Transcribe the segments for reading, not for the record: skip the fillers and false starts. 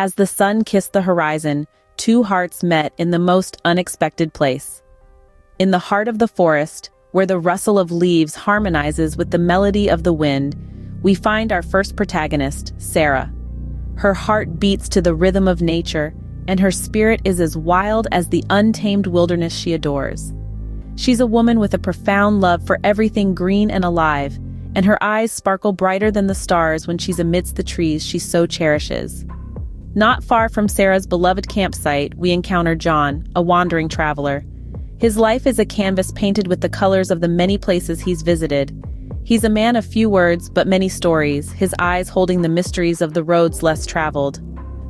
As the sun kissed the horizon, two hearts met in the most unexpected place. In the heart of the forest, where the rustle of leaves harmonizes with the melody of the wind, we find our first protagonist, Sarah. Her heart beats to the rhythm of nature, and her spirit is as wild as the untamed wilderness she adores. She's a woman with a profound love for everything green and alive, and her eyes sparkle brighter than the stars when she's amidst the trees she so cherishes. Not far from Sarah's beloved campsite, we encounter John, a wandering traveler. His life is a canvas painted with the colors of the many places he's visited. He's a man of few words but many stories, his eyes holding the mysteries of the roads less traveled.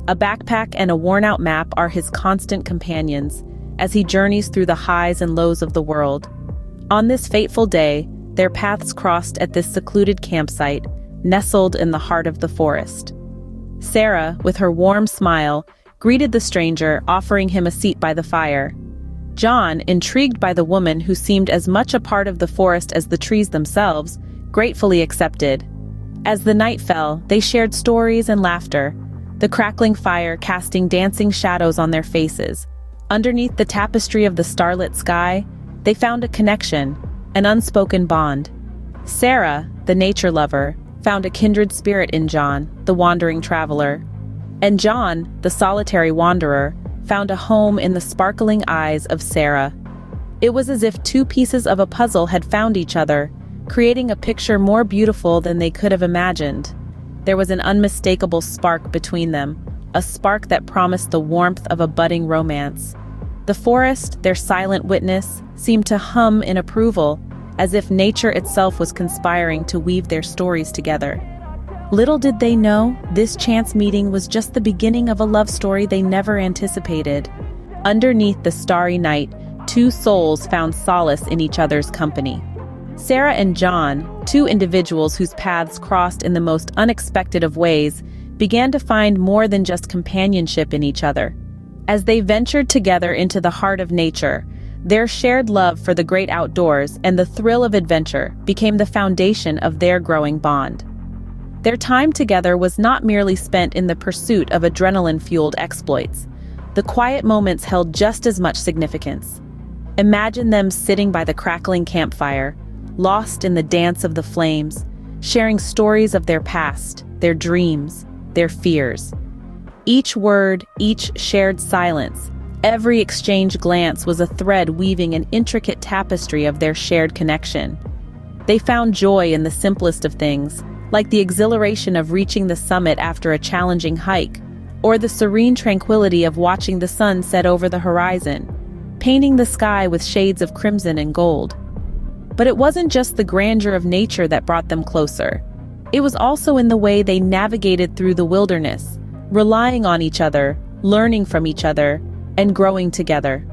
A backpack and a worn-out map are his constant companions, as he journeys through the highs and lows of the world. On this fateful day, their paths crossed at this secluded campsite, nestled in the heart of the forest. Sarah, with her warm smile, greeted the stranger, offering him a seat by the fire. John, intrigued by the woman who seemed as much a part of the forest as the trees themselves, gratefully accepted. As the night fell, they shared stories and laughter, the crackling fire casting dancing shadows on their faces. Underneath the tapestry of the starlit sky, they found a connection, an unspoken bond. Sarah, the nature lover, found a kindred spirit in John, the wandering traveler. And John, the solitary wanderer, found a home in the sparkling eyes of Sarah. It was as if two pieces of a puzzle had found each other, creating a picture more beautiful than they could have imagined. There was an unmistakable spark between them, a spark that promised the warmth of a budding romance. The forest, their silent witness, seemed to hum in approval, as if nature itself was conspiring to weave their stories together. Little did they know, this chance meeting was just the beginning of a love story they never anticipated. Underneath the starry night, two souls found solace in each other's company. Sarah and John, two individuals whose paths crossed in the most unexpected of ways, began to find more than just companionship in each other. As they ventured together into the heart of nature, their shared love for the great outdoors and the thrill of adventure became the foundation of their growing bond. Their time together was not merely spent in the pursuit of adrenaline-fueled exploits. The quiet moments held just as much significance. Imagine them sitting by the crackling campfire, lost in the dance of the flames, sharing stories of their past, their dreams, their fears. Each word, each shared silence, every exchanged glance was a thread weaving an intricate tapestry of their shared connection. They found joy in the simplest of things, like the exhilaration of reaching the summit after a challenging hike, or the serene tranquility of watching the sun set over the horizon, painting the sky with shades of crimson and gold. But it wasn't just the grandeur of nature that brought them closer. It was also in the way they navigated through the wilderness, relying on each other, learning from each other, and growing together.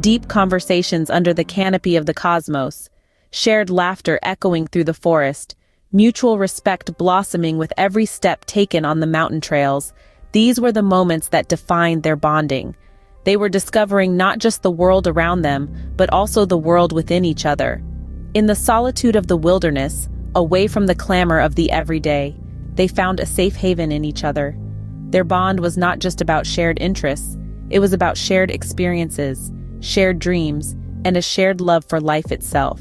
Deep conversations under the canopy of the cosmos, shared laughter echoing through the forest, mutual respect blossoming with every step taken on the mountain trails. These were the moments that defined their bonding. They were discovering not just the world around them, but also the world within each other. In the solitude of the wilderness, away from the clamor of the everyday, they found a safe haven in each other. Their bond was not just about shared interests, it was about shared experiences, shared dreams, and a shared love for life itself.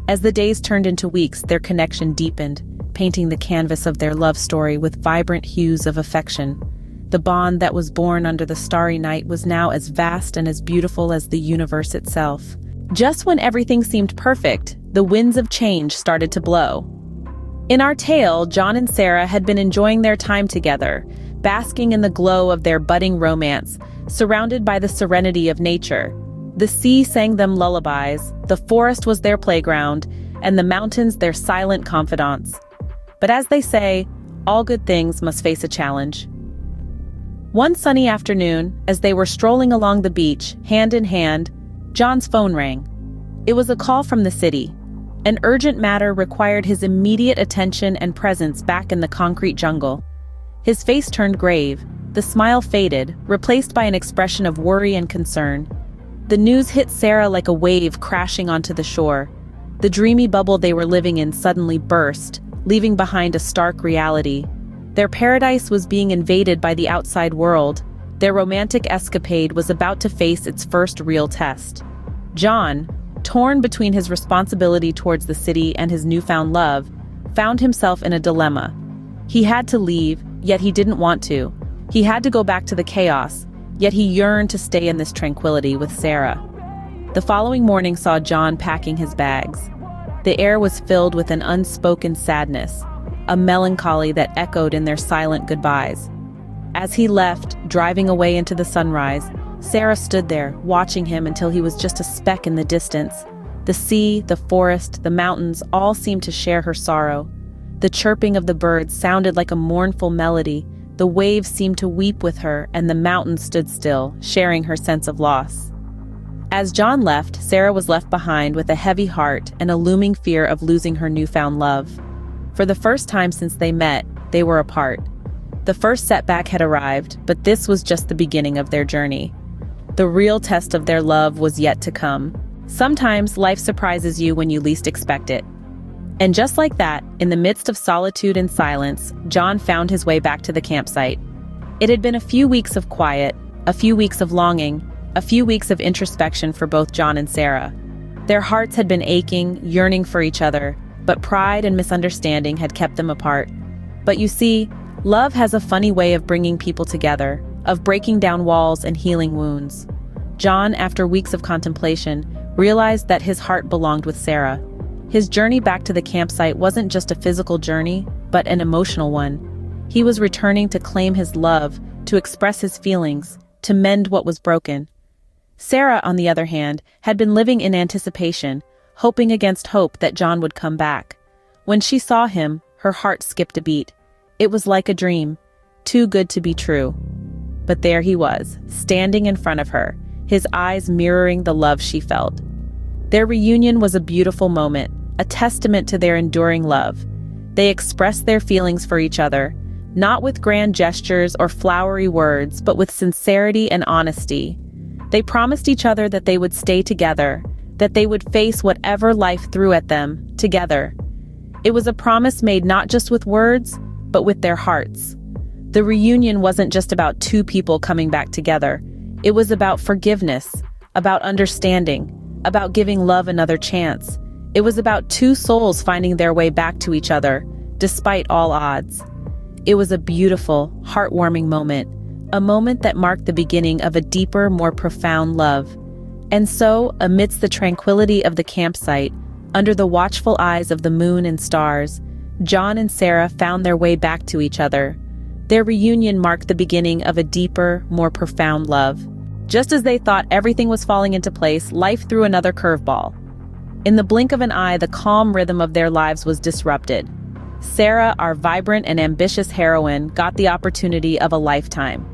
As the days turned into weeks, their connection deepened, painting the canvas of their love story with vibrant hues of affection. The bond that was born under the starry night was now as vast and as beautiful as the universe itself. Just when everything seemed perfect, the winds of change started to blow. In our tale, John and Sarah had been enjoying their time together, basking in the glow of their budding romance, surrounded by the serenity of nature. The sea sang them lullabies, the forest was their playground, and the mountains their silent confidants. But as they say, all good things must face a challenge. One sunny afternoon, as they were strolling along the beach, hand in hand, John's phone rang. It was a call from the city. An urgent matter required his immediate attention and presence back in the concrete jungle. His face turned grave, the smile faded, replaced by an expression of worry and concern. The news hit Sarah like a wave crashing onto the shore. The dreamy bubble they were living in suddenly burst, leaving behind a stark reality. Their paradise was being invaded by the outside world. Their romantic escapade was about to face its first real test. John, torn between his responsibility towards the city and his newfound love, found himself in a dilemma. He had to leave, yet he didn't want to. He had to go back to the chaos, yet he yearned to stay in this tranquility with Sarah. The following morning saw John packing his bags. The air was filled with an unspoken sadness, a melancholy that echoed in their silent goodbyes. As he left, driving away into the sunrise, Sarah stood there, watching him until he was just a speck in the distance. The sea, the forest, the mountains all seemed to share her sorrow. The chirping of the birds sounded like a mournful melody. The waves seemed to weep with her, and the mountains stood still, sharing her sense of loss. As John left, Sarah was left behind with a heavy heart and a looming fear of losing her newfound love. For the first time since they met, they were apart. The first setback had arrived, but this was just the beginning of their journey. The real test of their love was yet to come. Sometimes life surprises you when you least expect it. And just like that, in the midst of solitude and silence, John found his way back to the campsite. It had been a few weeks of quiet, a few weeks of longing, a few weeks of introspection for both John and Sarah. Their hearts had been aching, yearning for each other, but pride and misunderstanding had kept them apart. But you see, love has a funny way of bringing people together, of breaking down walls and healing wounds. John, after weeks of contemplation, realized that his heart belonged with Sarah. His journey back to the campsite wasn't just a physical journey, but an emotional one. He was returning to claim his love, to express his feelings, to mend what was broken. Sarah, on the other hand, had been living in anticipation, hoping against hope that John would come back. When she saw him, her heart skipped a beat. It was like a dream, too good to be true. But there he was, standing in front of her, his eyes mirroring the love she felt. Their reunion was a beautiful moment, a testament to their enduring love. They expressed their feelings for each other, not with grand gestures or flowery words, but with sincerity and honesty. They promised each other that they would stay together, that they would face whatever life threw at them, together. It was a promise made not just with words, but with their hearts. The reunion wasn't just about two people coming back together. It was about forgiveness, about understanding, about giving love another chance. It was about two souls finding their way back to each other, despite all odds. It was a beautiful, heartwarming moment, a moment that marked the beginning of a deeper, more profound love. And so, amidst the tranquility of the campsite, under the watchful eyes of the moon and stars, John and Sarah found their way back to each other. Their reunion marked the beginning of a deeper, more profound love. Just as they thought everything was falling into place, life threw another curveball. In the blink of an eye, the calm rhythm of their lives was disrupted. Sarah, our vibrant and ambitious heroine, got the opportunity of a lifetime.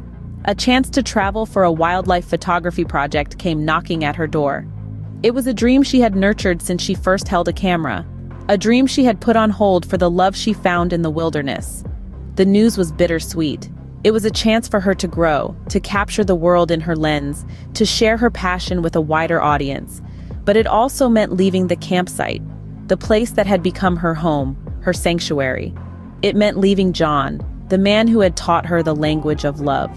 A chance to travel for a wildlife photography project came knocking at her door. It was a dream she had nurtured since she first held a camera, a dream she had put on hold for the love she found in the wilderness. The news was bittersweet. It was a chance for her to grow, to capture the world in her lens, to share her passion with a wider audience. But it also meant leaving the campsite, the place that had become her home, her sanctuary. It meant leaving John, the man who had taught her the language of love.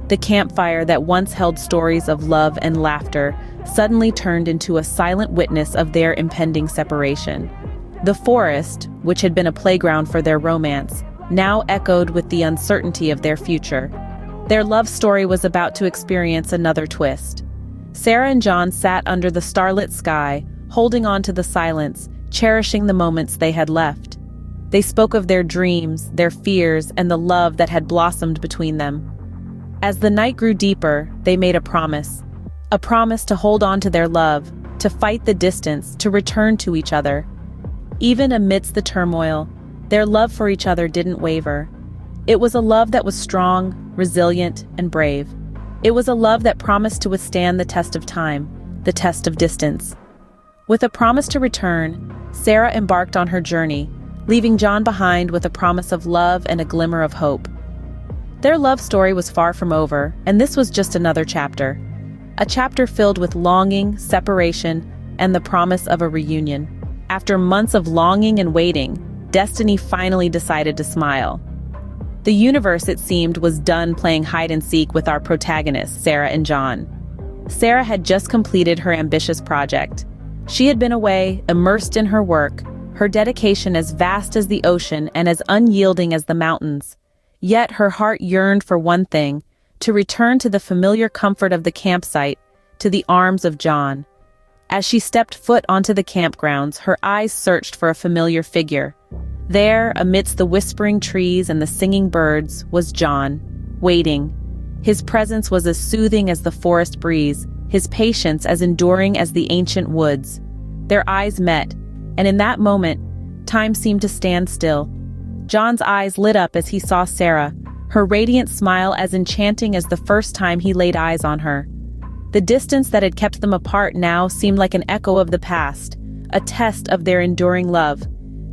The campfire that once held stories of love and laughter suddenly turned into a silent witness of their impending separation. The forest, which had been a playground for their romance, now echoed with the uncertainty of their future. Their love story was about to experience another twist. Sarah and John sat under the starlit sky, holding on to the silence, cherishing the moments they had left. They spoke of their dreams, their fears, and the love that had blossomed between them. As the night grew deeper, they made a promise to hold on to their love, to fight the distance, to return to each other. Even amidst the turmoil, their love for each other didn't waver. It was a love that was strong, resilient, and brave. It was a love that promised to withstand the test of time, the test of distance. With a promise to return, Sarah embarked on her journey, leaving John behind with a promise of love and a glimmer of hope. Their love story was far from over, and this was just another chapter. A chapter filled with longing, separation, and the promise of a reunion. After months of longing and waiting, destiny finally decided to smile. The universe, it seemed, was done playing hide-and-seek with our protagonists, Sarah and John. Sarah had just completed her ambitious project. She had been away, immersed in her work, her dedication as vast as the ocean and as unyielding as the mountains. Yet her heart yearned for one thing: to return to the familiar comfort of the campsite, to the arms of John. As she stepped foot onto the campgrounds, her eyes searched for a familiar figure. There, amidst the whispering trees and the singing birds, was John, waiting. His presence was as soothing as the forest breeze, his patience as enduring as the ancient woods. Their eyes met, and in that moment, time seemed to stand still. John's eyes lit up as he saw Sarah, her radiant smile as enchanting as the first time he laid eyes on her. The distance that had kept them apart now seemed like an echo of the past, a test of their enduring love.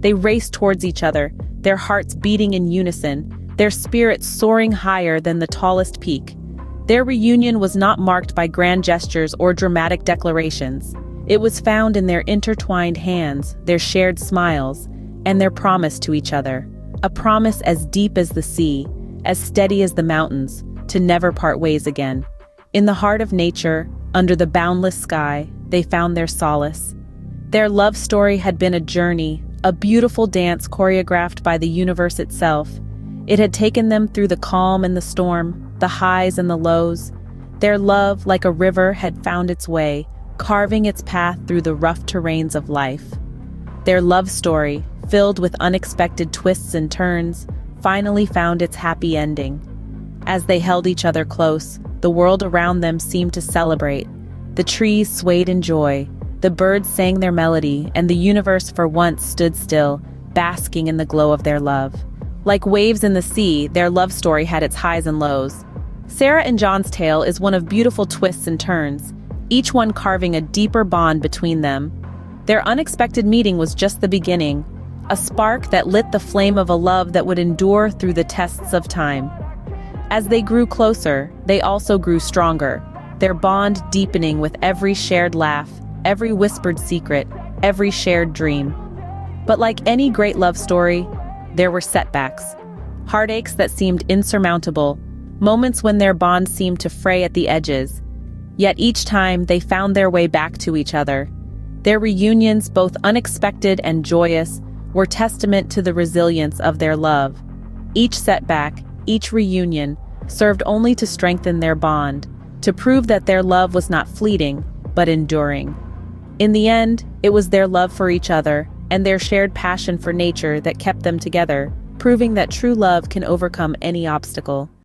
They raced towards each other, their hearts beating in unison, their spirits soaring higher than the tallest peak. Their reunion was not marked by grand gestures or dramatic declarations. It was found in their intertwined hands, their shared smiles, and their promise to each other. A promise as deep as the sea, as steady as the mountains, to never part ways again. In the heart of nature, under the boundless sky, they found their solace. Their love story had been a journey, a beautiful dance choreographed by the universe itself. It had taken them through the calm and the storm, the highs and the lows. Their love, like a river, had found its way, carving its path through the rough terrains of life. Their love story, filled with unexpected twists and turns, finally found its happy ending. As they held each other close, the world around them seemed to celebrate. The trees swayed in joy, the birds sang their melody, and the universe for once stood still, basking in the glow of their love. Like waves in the sea, their love story had its highs and lows. Sarah and John's tale is one of beautiful twists and turns, each one carving a deeper bond between them. Their unexpected meeting was just the beginning, a spark that lit the flame of a love that would endure through the tests of time. As they grew closer, they also grew stronger, their bond deepening with every shared laugh, every whispered secret, every shared dream. But like any great love story, there were setbacks, heartaches that seemed insurmountable, moments when their bond seemed to fray at the edges. Yet each time they found their way back to each other. Their reunions, both unexpected and joyous, were testament to the resilience of their love. Each setback, each reunion, served only to strengthen their bond, to prove that their love was not fleeting, but enduring. In the end, it was their love for each other and their shared passion for nature that kept them together, proving that true love can overcome any obstacle.